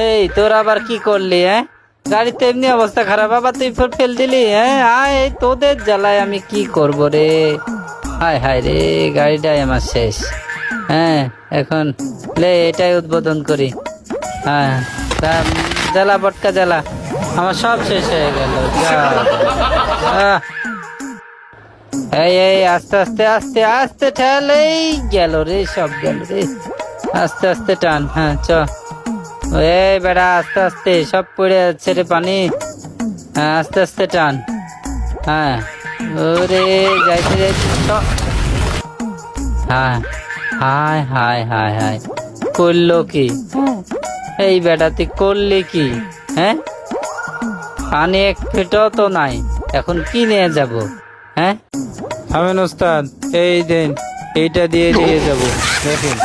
এই তোর আবার কি করলি? গাড়িতে এমনি অবস্থা খারাপ, আবার তুই ফেল দিলি। আয়, এই তোদের জ্বালায় আমি কি করব রে। হায় হায় রে, গাড়িটাই আমার শেষ। এখন লে এটাই উদ্বোধন করি। হ্যাঁ, জ্বালা বটকা জ্বালা, আমার সব শেষ হয়ে গেল। এই এই আস্তে আস্তে আস্তে আস্তে ঠেল, এই গেল রে, সব গেল রে। আস্তে আস্তে টান। হ্যাঁ চ, এই বেড়া আস্তে আস্তে, সব পড়ে যাচ্ছে রে পানি। হ্যাঁ আস্তে আস্তে টান। হ্যাঁ, ওরে যাইতে যাইতে হ্যাঁ, হায় হায় হায় হায়, করলো কি? এই বেটা তুই করলি কি? পানি এক ফেটাও তো নাই, এখন কি নিয়ে যাব? আমিন ওস্তাদ, এই দিন এইটা দিয়ে যাব, দেখুন।